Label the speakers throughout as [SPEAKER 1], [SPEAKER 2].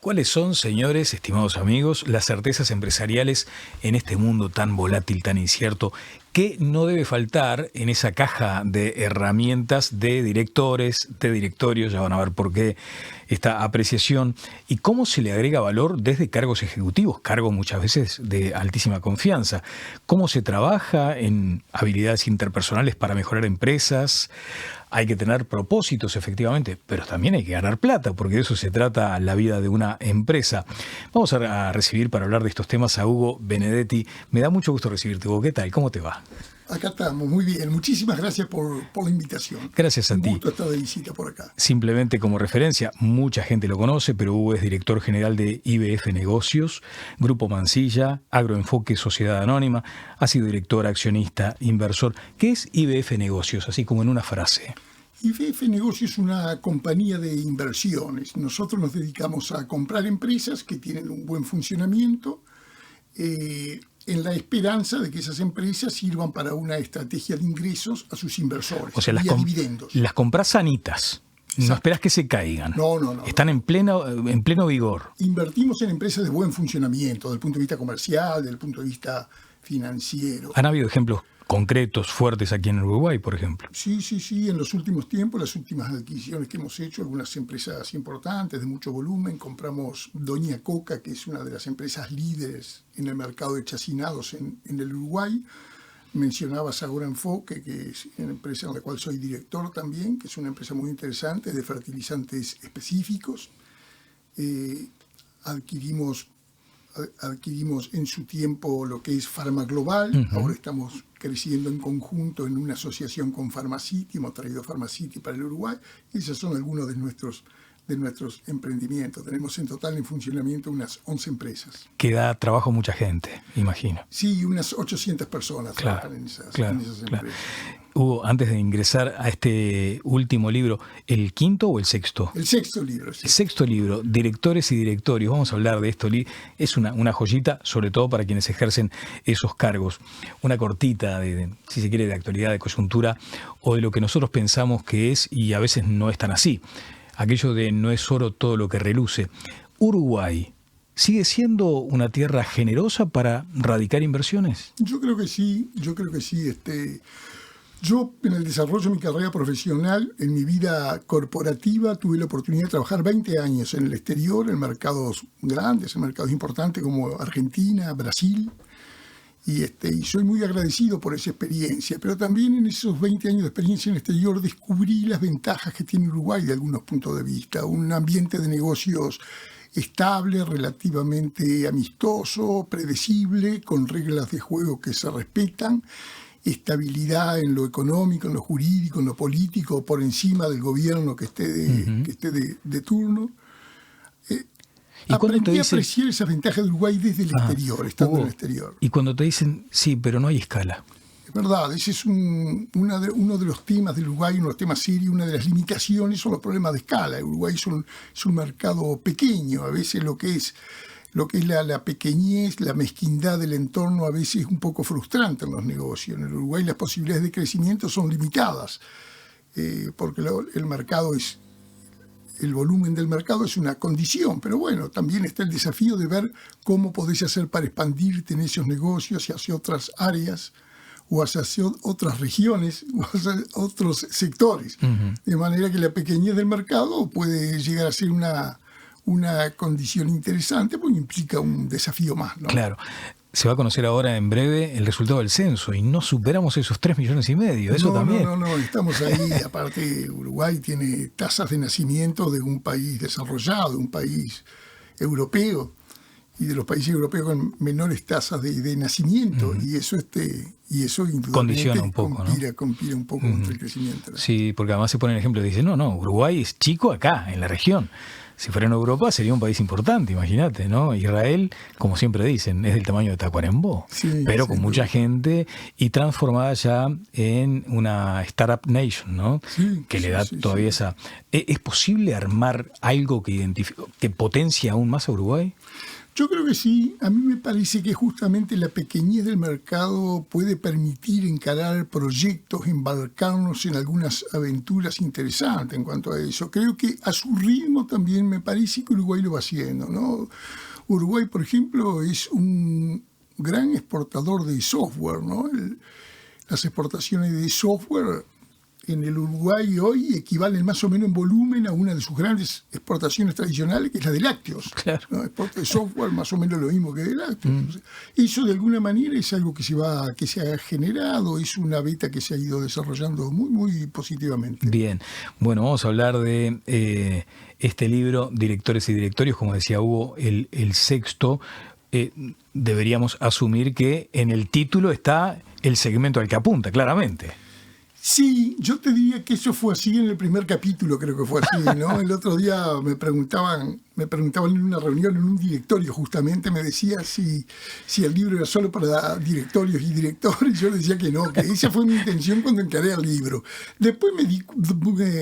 [SPEAKER 1] ¿Cuáles son, señores, estimados amigos, las certezas empresariales en este mundo tan volátil, tan incierto? ¿Qué no debe faltar en esa caja de herramientas de directores, de directorios? Ya van a ver por qué esta apreciación. ¿Y cómo se le agrega valor desde cargos ejecutivos, cargos muchas veces de altísima confianza? ¿Cómo se trabaja en habilidades interpersonales para mejorar empresas? Hay que tener propósitos, efectivamente, pero también hay que ganar plata, porque de eso se trata la vida de una empresa. Vamos a recibir para hablar de estos temas a Hugo Benedetti. Me da mucho gusto recibirte, Hugo. ¿Qué tal? ¿Cómo te va?
[SPEAKER 2] Acá estamos, muy bien. Muchísimas gracias por la invitación.
[SPEAKER 1] Gracias a ti.
[SPEAKER 2] Un gusto estar de visita por acá.
[SPEAKER 1] Simplemente como referencia, mucha gente lo conoce, pero Hugo es director general de IBF Negocios, Grupo Mansilla, Agroenfoque Sociedad Anónima, ha sido director, accionista, inversor. ¿Qué es IBF Negocios? Así como en una frase.
[SPEAKER 2] IBF Negocios es una compañía de inversiones. Nosotros nos dedicamos a comprar empresas que tienen un buen funcionamiento, en la esperanza de que esas empresas sirvan para una estrategia de ingresos a sus inversores,
[SPEAKER 1] o sea,
[SPEAKER 2] dividendos.
[SPEAKER 1] Las compras sanitas. Exacto. No esperas que se caigan.
[SPEAKER 2] No.
[SPEAKER 1] Están en pleno vigor.
[SPEAKER 2] Invertimos en empresas de buen funcionamiento, desde el punto de vista comercial, desde el punto de vista financiero.
[SPEAKER 1] ¿Han habido ejemplos concretos, fuertes aquí en Uruguay, por ejemplo?
[SPEAKER 2] Sí. En los últimos tiempos, las últimas adquisiciones que hemos hecho, algunas empresas importantes de mucho volumen. Compramos Doña Coca, que es una de las empresas líderes en el mercado de chacinados en el Uruguay. Mencionabas Agroenfoque, que es una empresa en la cual soy director también, que es una empresa muy interesante de fertilizantes específicos. Adquirimos en su tiempo lo que es Farmaglobal. Uh-huh. Ahora estamos creciendo en conjunto en una asociación con Pharmacity. Hemos traído Pharmacity para el Uruguay. Esos son algunos de nuestros emprendimientos. Tenemos en total en funcionamiento unas 11 empresas.
[SPEAKER 1] Que da trabajo a mucha gente, imagino.
[SPEAKER 2] Sí, unas 800 personas trabajan en esas empresas.
[SPEAKER 1] Hugo, antes de ingresar a este último libro, ¿el quinto o el sexto?
[SPEAKER 2] El sexto libro, sí.
[SPEAKER 1] El sexto libro, Directores y Directorios. Vamos a hablar de esto. Es una joyita, sobre todo para quienes ejercen esos cargos. Una cortita, si se quiere, de actualidad, de coyuntura, o de lo que nosotros pensamos que es y a veces no es tan así. Aquello de no es oro todo lo que reluce. Uruguay, ¿sigue siendo una tierra generosa para radicar inversiones?
[SPEAKER 2] Yo creo que sí. Yo, en el desarrollo de mi carrera profesional, en mi vida corporativa, tuve la oportunidad de trabajar 20 años en el exterior, en mercados grandes, en mercados importantes como Argentina, Brasil, y soy muy agradecido por esa experiencia. Pero también en esos 20 años de experiencia en el exterior descubrí las ventajas que tiene Uruguay de algunos puntos de vista. Un ambiente de negocios estable, relativamente amistoso, predecible, con reglas de juego que se respetan, estabilidad en lo económico, en lo jurídico, en lo político, por encima del gobierno que esté de turno. Aprendí a apreciar esas ventajas de Uruguay desde el exterior, estando en el exterior.
[SPEAKER 1] Y cuando te dicen, sí, pero no hay escala.
[SPEAKER 2] Es verdad, ese es uno de los temas del Uruguay, uno de los temas serios, una de las limitaciones son los problemas de escala. El Uruguay es un mercado pequeño, a veces lo que es la pequeñez, la mezquindad del entorno a veces es un poco frustrante en los negocios. En el Uruguay las posibilidades de crecimiento son limitadas, porque el volumen del mercado es una condición, pero bueno, también está el desafío de ver cómo podés hacer para expandirte en esos negocios hacia otras áreas o hacia otras regiones o hacia otros sectores. Uh-huh. De manera que la pequeñez del mercado puede llegar a ser una condición interesante porque implica un desafío más, ¿no?
[SPEAKER 1] Claro. Se va a conocer ahora en breve el resultado del censo y no superamos esos 3,5 millones. Eso también.
[SPEAKER 2] No, estamos ahí. Aparte, Uruguay tiene tasas de nacimiento de un país desarrollado, de un país europeo, y de los países europeos con menores tasas de nacimiento, uh-huh. y eso indudablemente
[SPEAKER 1] condiciona un poco,
[SPEAKER 2] compira un poco contra el crecimiento, ¿no?
[SPEAKER 1] Sí, porque además se pone el ejemplo y dice, no, Uruguay es chico acá, en la región. Si fuera en Europa sería un país importante, imagínate, ¿no? Israel, como siempre dicen, es del tamaño de Tacuarembó, pero con mucha gente y transformada ya en una startup nation, ¿no? Que le da todavía esa... ¿Es posible armar algo que potencie aún más a Uruguay?
[SPEAKER 2] Yo creo que sí. A mí me parece que justamente la pequeñez del mercado puede permitir encarar proyectos, embarcarnos en algunas aventuras interesantes en cuanto a eso. Creo que a su ritmo también me parece que Uruguay lo va haciendo, ¿no? Uruguay, por ejemplo, es un gran exportador de software, ¿no? Las exportaciones de software en el Uruguay hoy equivalen más o menos en volumen a una de sus grandes exportaciones tradicionales, que es la de lácteos.
[SPEAKER 1] Claro.
[SPEAKER 2] ¿No? Exporta de software más o menos lo mismo que de lácteos. Eso de alguna manera es algo que se ha generado, es una beta que se ha ido desarrollando muy, muy positivamente.
[SPEAKER 1] Bien, bueno, vamos a hablar de este libro, Directores y Directorios, como decía Hugo, el sexto. Deberíamos asumir que en el título está el segmento al que apunta, claramente.
[SPEAKER 2] Sí, yo te diría que eso fue así en el primer capítulo, creo que fue así, ¿no? El otro día me preguntaban en una reunión, en un directorio justamente, me decía si el libro era solo para directorios y directores. Yo decía que no, que esa fue mi intención cuando encaré el libro. Después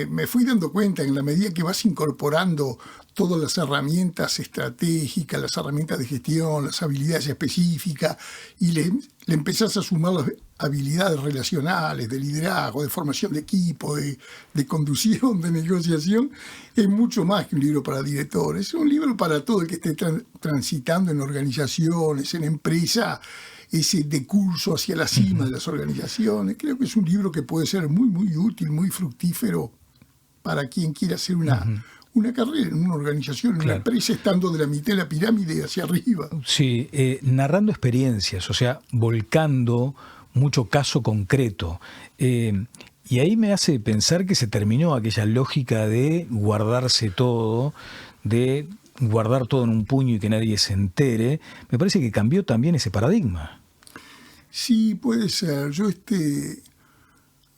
[SPEAKER 2] me fui dando cuenta, en la medida que vas incorporando todas las herramientas estratégicas, las herramientas de gestión, las habilidades específicas, y le empezás a sumar las habilidades relacionales, de liderazgo, de formación de equipo, de conducción, de negociación, es mucho más que un libro para directores. Es un libro para todo el que esté transitando en organizaciones, en empresas, ese decurso hacia la cima de las organizaciones. Creo que es un libro que puede ser muy, muy útil, muy fructífero para quien quiera hacer una carrera en una organización, en una empresa, estando de la mitad de la pirámide hacia arriba.
[SPEAKER 1] Sí, narrando experiencias, o sea, volcando mucho caso concreto. Y ahí me hace pensar que se terminó aquella lógica de guardarse todo, de guardar todo en un puño y que nadie se entere. Me parece que cambió también ese paradigma.
[SPEAKER 2] Sí, puede ser.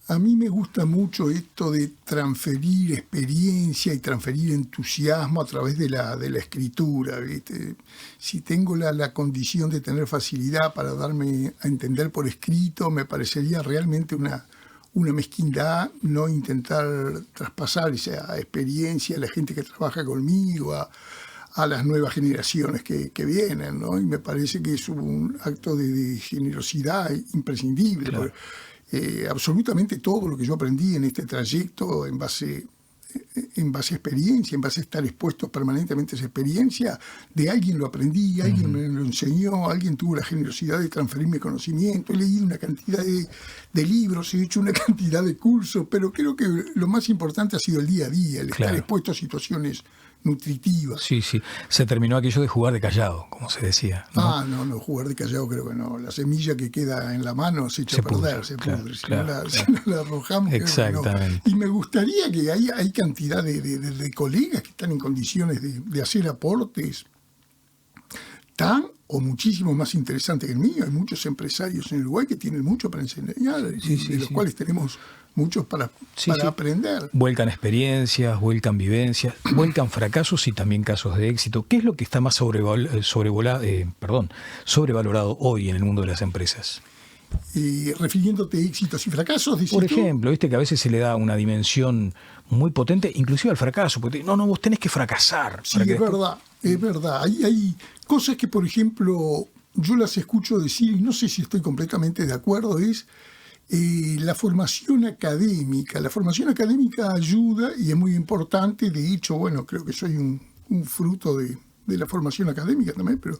[SPEAKER 2] A mí me gusta mucho esto de transferir experiencia y transferir entusiasmo a través de la escritura, ¿viste? Si tengo la condición de tener facilidad para darme a entender por escrito, me parecería realmente una mezquindad no intentar traspasar esa experiencia a la gente que trabaja conmigo, a las nuevas generaciones que vienen, ¿no? Y me parece que es un acto de generosidad imprescindible.
[SPEAKER 1] Claro.
[SPEAKER 2] Absolutamente todo lo que yo aprendí en este trayecto en base a experiencia, en base a estar expuesto permanentemente a esa experiencia, de alguien lo aprendí, alguien me lo enseñó, alguien tuvo la generosidad de transferirme conocimiento. He leído una cantidad de libros, he hecho una cantidad de cursos, pero creo que lo más importante ha sido el día a día, el estar expuesto a situaciones nutritivas.
[SPEAKER 1] Sí, sí. Se terminó aquello de jugar de callado, como se decía, ¿no?
[SPEAKER 2] No, jugar de callado creo que no. La semilla que queda en la mano se echa a perder, se pudre. Si no la arrojamos,
[SPEAKER 1] exactamente.
[SPEAKER 2] Creo que no. Y me gustaría que hay cantidad de colegas que están en condiciones de hacer aportes tan o muchísimo más interesantes que el mío. Hay muchos empresarios en Uruguay que tienen mucho para enseñar, de los cuales tenemos muchos para aprender.
[SPEAKER 1] Vuelcan experiencias, vuelcan vivencias, vuelcan fracasos y también casos de éxito. ¿Qué es lo que está más sobrevalorado hoy en el mundo de las empresas?
[SPEAKER 2] Refiriéndote a éxitos y fracasos,
[SPEAKER 1] por ejemplo, viste que a veces se le da una dimensión muy potente, inclusive al fracaso, porque vos tenés que fracasar.
[SPEAKER 2] Sí, es verdad. Hay cosas que, por ejemplo, yo las escucho decir y no sé si estoy completamente de acuerdo, es la formación académica. La formación académica ayuda y es muy importante. De hecho, creo que soy un fruto de la formación académica también, pero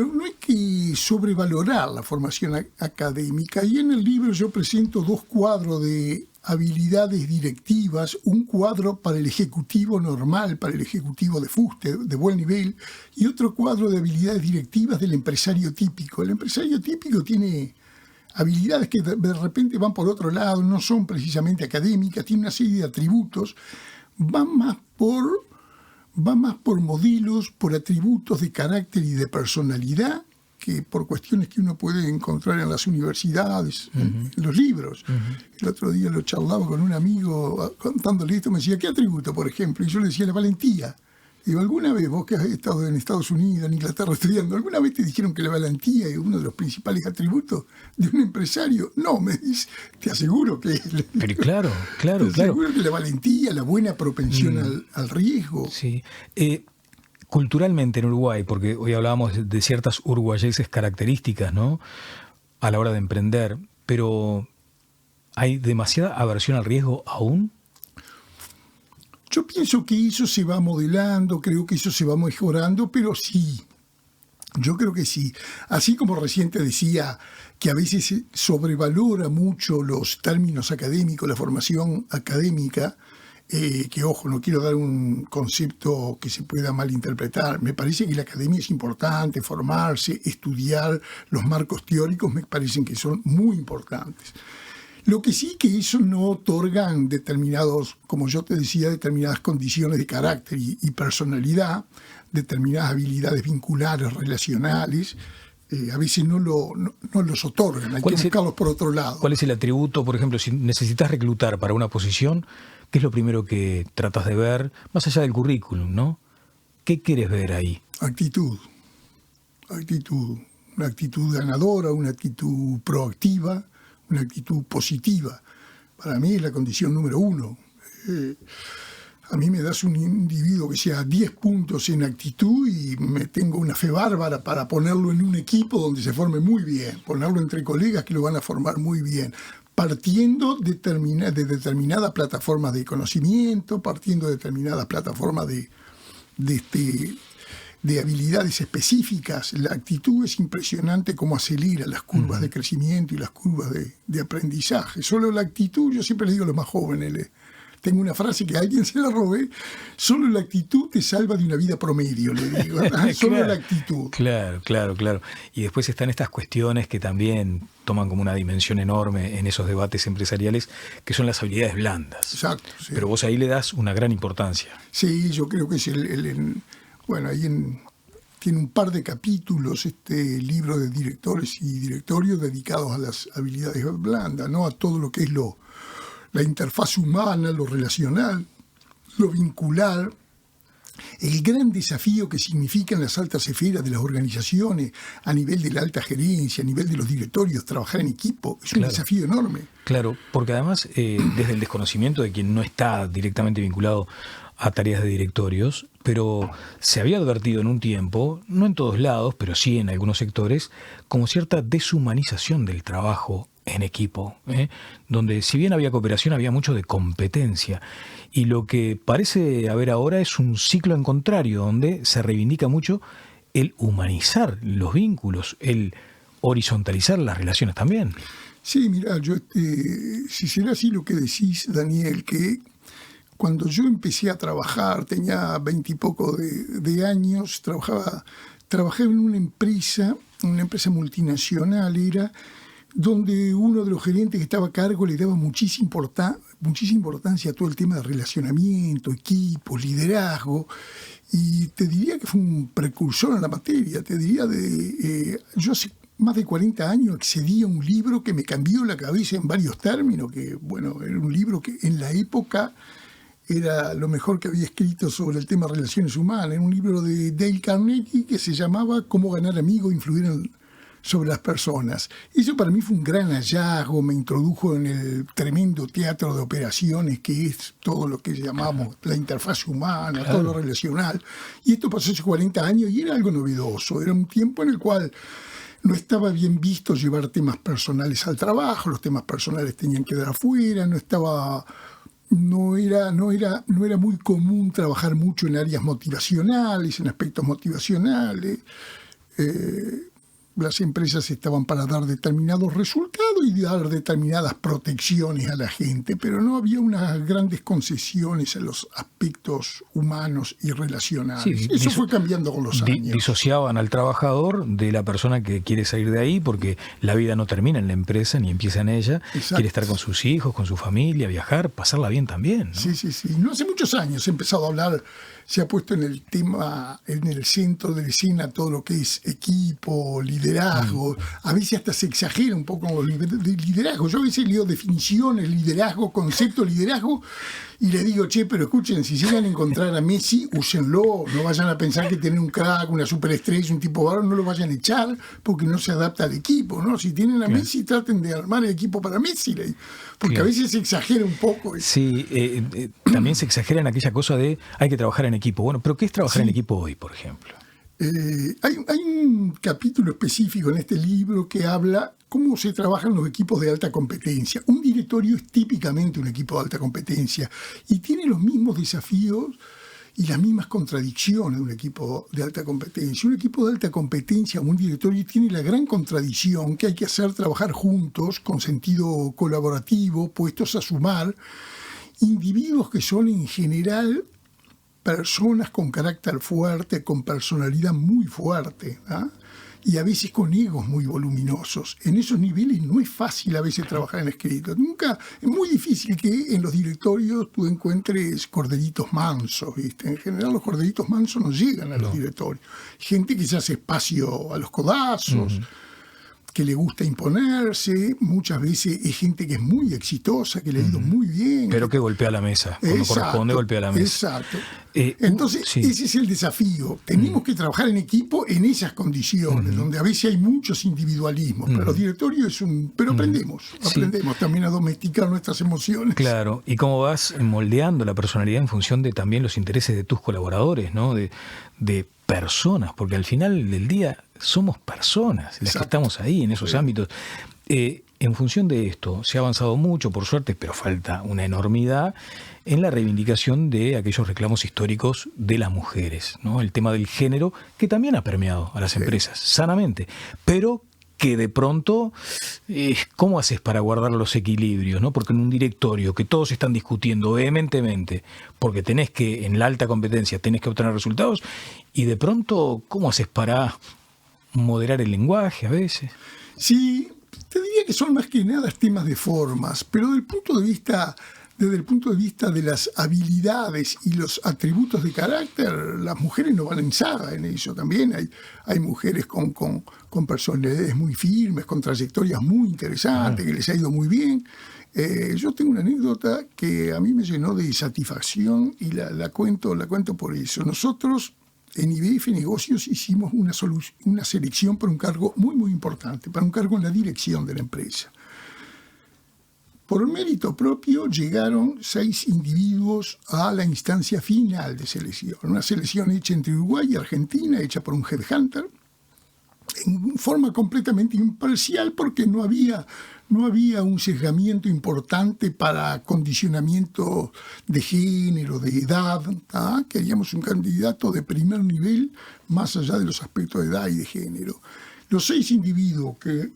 [SPEAKER 2] no hay que sobrevalorar la formación académica. Y en el libro yo presento 2 cuadros de habilidades directivas, un cuadro para el ejecutivo normal, para el ejecutivo de fuste, de buen nivel, y otro cuadro de habilidades directivas del empresario típico. El empresario típico tiene habilidades que de repente van por otro lado, no son precisamente académicas, tiene una serie de atributos, van más por modelos, por atributos de carácter y de personalidad, que por cuestiones que uno puede encontrar en las universidades, en los libros. El otro día lo charlaba con un amigo contándole esto, me decía, ¿qué atributo, por ejemplo? Y yo le decía, la valentía. Digo, ¿alguna vez vos que has estado en Estados Unidos, en Inglaterra estudiando, alguna vez te dijeron que la valentía es uno de los principales atributos de un empresario? No, me dice, te aseguro que...
[SPEAKER 1] Pero claro.
[SPEAKER 2] Te aseguro que la valentía, la buena propensión al riesgo.
[SPEAKER 1] Sí. culturalmente en Uruguay, porque hoy hablábamos de ciertas uruguayeses características, ¿no? A la hora de emprender, pero ¿hay demasiada aversión al riesgo aún?
[SPEAKER 2] Yo pienso que eso se va modelando, creo que eso se va mejorando, pero sí, yo creo que sí. Así como recién te decía que a veces se sobrevalora mucho los términos académicos, la formación académica, que ojo, no quiero dar un concepto que se pueda malinterpretar. Me parece que la academia es importante, formarse, estudiar los marcos teóricos me parecen que son muy importantes. Lo que sí que eso no otorgan determinados, como yo te decía, determinadas condiciones de carácter y personalidad, determinadas habilidades vinculares, relacionales, a veces no los otorgan, hay que buscarlos por otro lado.
[SPEAKER 1] ¿Cuál es el atributo, por ejemplo, si necesitas reclutar para una posición, qué es lo primero que tratas de ver, más allá del currículum, ¿no? ¿Qué quieres ver ahí?
[SPEAKER 2] Actitud, una actitud ganadora, una actitud proactiva, una actitud positiva. Para mí es la condición número uno. A mí me das un individuo que sea 10 puntos en actitud y me tengo una fe bárbara para ponerlo en un equipo donde se forme muy bien, ponerlo entre colegas que lo van a formar muy bien, partiendo de determinadas plataformas de conocimiento, partiendo de determinadas plataformas de habilidades específicas. La actitud es impresionante cómo acelera las curvas de crecimiento y las curvas de aprendizaje. Solo la actitud, yo siempre le digo a los más jóvenes, tengo una frase que a alguien se la robé, solo la actitud te salva de una vida promedio, le digo. Solo la actitud.
[SPEAKER 1] Claro. Y después están estas cuestiones que también toman como una dimensión enorme en esos debates empresariales, que son las habilidades blandas.
[SPEAKER 2] Exacto. Sí.
[SPEAKER 1] Pero vos ahí le das una gran importancia.
[SPEAKER 2] Sí, yo creo que es bueno, ahí tiene un par de capítulos este libro de directores y directorios dedicados a las habilidades blandas, ¿no? A todo lo que es la interfaz humana, lo relacional, lo vincular, el gran desafío que significan las altas esferas de las organizaciones a nivel de la alta gerencia, a nivel de los directorios, trabajar en equipo, es un desafío enorme.
[SPEAKER 1] Claro, porque además desde el desconocimiento de quien no está directamente vinculado a tareas de directorios, pero se había advertido en un tiempo, no en todos lados, pero sí en algunos sectores, como cierta deshumanización del trabajo en equipo, donde si bien había cooperación, había mucho de competencia. Y lo que parece haber ahora es un ciclo en contrario, donde se reivindica mucho el humanizar los vínculos, el horizontalizar las relaciones también.
[SPEAKER 2] Sí, mira, si será así lo que decís, Daniel, que cuando yo empecé a trabajar, tenía 20 y poco de años, trabajé en una empresa multinacional, donde uno de los gerentes que estaba a cargo le daba muchísima importancia a todo el tema de relacionamiento, equipos, liderazgo, y te diría que fue un precursor en la materia. Te diría yo hace más de 40 años accedí a un libro que me cambió la cabeza en varios términos, que bueno, era un libro que en la época era lo mejor que había escrito sobre el tema de relaciones humanas. Era un libro de Dale Carnegie que se llamaba Cómo ganar amigos e influir sobre las personas. Eso para mí fue un gran hallazgo, me introdujo en el tremendo teatro de operaciones que es todo lo que llamamos la interfaz humana, todo lo relacional. Y esto pasó hace 40 años y era algo novedoso. Era un tiempo en el cual no estaba bien visto llevar temas personales al trabajo, los temas personales tenían que quedar afuera, no era muy común trabajar mucho en áreas motivacionales, en aspectos motivacionales. Las empresas estaban para dar determinados resultados y dar determinadas protecciones a la gente, pero no había unas grandes concesiones a los aspectos humanos y relacionales. Sí, eso fue cambiando con los años.
[SPEAKER 1] Disociaban al trabajador de la persona que quiere salir de ahí, porque la vida no termina en la empresa ni empieza en ella. Exacto. Quiere estar con sus hijos, con su familia, viajar, pasarla bien también, ¿no? Sí.
[SPEAKER 2] No hace muchos años he empezado a hablar, se ha puesto en el tema, en el centro de la escena todo lo que es equipo, liderazgo, liderazgo, a veces hasta se exagera un poco con los liderazgo. Yo a veces leo definiciones, liderazgo, concepto liderazgo, y le digo, pero escuchen, si llegan a encontrar a Messi, úsenlo, no vayan a pensar que tienen un crack, una superestrella, un tipo bárbaro, no lo vayan a echar porque no se adapta al equipo, ¿no? Si tienen a Messi, traten de armar el equipo para Messi, porque a veces se exagera un poco.
[SPEAKER 1] Sí, también se exagera en aquella cosa de hay que trabajar en equipo. Bueno, pero ¿qué es trabajar en equipo hoy, por ejemplo?
[SPEAKER 2] Hay un capítulo específico en este libro que habla cómo se trabajan los equipos de alta competencia. Un directorio es típicamente un equipo de alta competencia y tiene los mismos desafíos y las mismas contradicciones de un equipo de alta competencia. Un equipo de alta competencia, un directorio, tiene la gran contradicción que hay que hacer trabajar juntos, con sentido colaborativo, puestos a sumar, individuos que son en general personas con carácter fuerte, con personalidad muy fuerte, ¿ah? Y a veces con egos muy voluminosos. En esos niveles no es fácil a veces trabajar en escrito. Es muy difícil que en los directorios tú encuentres corderitos mansos, ¿viste? En general los corderitos mansos no llegan a los directorios. Gente que se hace espacio a los codazos, que le gusta imponerse, muchas veces es gente que es muy exitosa, que le ha ido muy bien.
[SPEAKER 1] Pero que golpea la mesa, cuando corresponde golpea la mesa.
[SPEAKER 2] Exacto. Entonces, ese es el desafío. Tenemos que trabajar en equipo en esas condiciones, donde a veces hay muchos individualismos, pero los directorios pero aprendemos también a domesticar nuestras emociones.
[SPEAKER 1] Claro, y cómo vas moldeando la personalidad en función de también los intereses de tus colaboradores, ¿no? De personas, porque al final del día somos personas las que estamos ahí en esos ámbitos. En función de esto, se ha avanzado mucho, por suerte, pero falta una enormidad en la reivindicación de aquellos reclamos históricos de las mujeres, ¿no? El tema del género, que también ha permeado a las empresas, sanamente, pero que de pronto, ¿cómo haces para guardar los equilibrios, ¿no? Porque en un directorio que todos están discutiendo vehementemente, porque tenés que, en la alta competencia, tenés que obtener resultados, y de pronto, ¿cómo haces para moderar el lenguaje a veces?
[SPEAKER 2] Sí, te diría que son más que nada temas de formas, pero desde el punto de vista de las habilidades y los atributos de carácter, las mujeres no van en saga en eso. También hay mujeres con personalidades muy firmes, con trayectorias muy interesantes, que les ha ido muy bien. Yo tengo una anécdota que a mí me llenó de satisfacción y la cuento por eso. Nosotros en IBF Negocios hicimos una selección para un cargo muy, muy importante, para un cargo en la dirección de la empresa. Por mérito propio llegaron 6 individuos a la instancia final de selección. Una selección hecha entre Uruguay y Argentina, hecha por un headhunter, en forma completamente imparcial porque no había un sesgamiento importante para condicionamiento de género, de edad. Queríamos un candidato de primer nivel más allá de los aspectos de edad y de género. Los 6 individuos que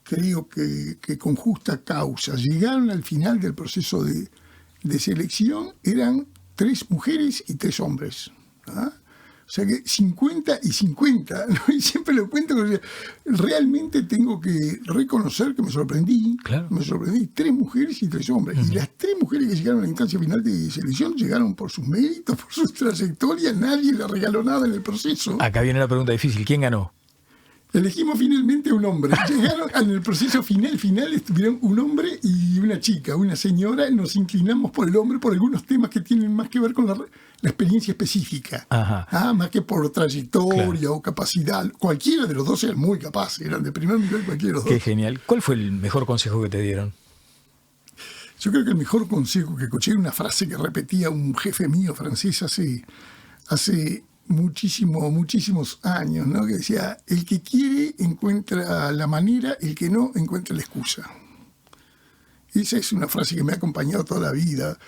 [SPEAKER 2] creo que con justa causa llegaron al final del proceso de selección eran 3 mujeres y 3 hombres. O sea que 50 y 50, ¿no? Y siempre lo cuento, realmente tengo que reconocer que me sorprendí. Claro. Me sorprendí, 3 mujeres y 3 hombres. Y las 3 mujeres que llegaron a la instancia final de selección llegaron por sus méritos, por sus trayectorias, nadie le regaló nada en el proceso.
[SPEAKER 1] Acá viene la pregunta difícil, ¿quién ganó?
[SPEAKER 2] Elegimos finalmente a un hombre. Llegaron en el proceso final estuvieron un hombre y una chica, una señora. Nos inclinamos por el hombre por algunos temas que tienen más que ver con la experiencia específica. Más que por trayectoria o capacidad. Cualquiera de los dos eran muy capaces, eran de primer nivel cualquiera de los dos.
[SPEAKER 1] Qué genial. ¿Cuál fue el mejor consejo que te dieron?
[SPEAKER 2] Yo creo que el mejor consejo que escuché, una frase que repetía un jefe mío francés hace muchísimos años, ¿no? Que decía, el que quiere encuentra la manera, el que no encuentra la excusa. Esa es una frase que me ha acompañado toda la vida.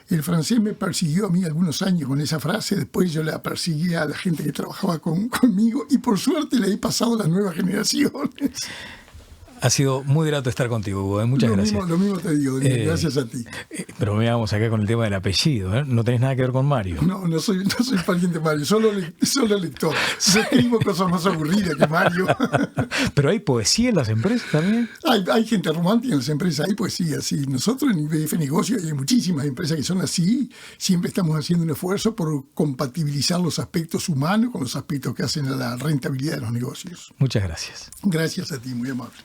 [SPEAKER 2] El francés me persiguió a mí algunos años con esa frase, después yo la perseguí a la gente que trabajaba conmigo y por suerte la he pasado a las nuevas generaciones.
[SPEAKER 1] Ha sido muy grato estar contigo, Hugo. Muchas gracias.
[SPEAKER 2] Lo mismo te digo, gracias a ti.
[SPEAKER 1] Pero veamos acá con el tema del apellido, ¿eh? No tenés nada que ver con Mario.
[SPEAKER 2] No soy pariente de Mario, solo lector. Yo escribo cosas más aburridas que Mario.
[SPEAKER 1] Pero hay poesía en las empresas también.
[SPEAKER 2] Hay gente romántica en las empresas, hay poesía, sí. Nosotros en IBF Negocios hay muchísimas empresas que son así. Siempre estamos haciendo un esfuerzo por compatibilizar los aspectos humanos con los aspectos que hacen a la rentabilidad de los negocios.
[SPEAKER 1] Muchas gracias.
[SPEAKER 2] Gracias a ti, muy amable.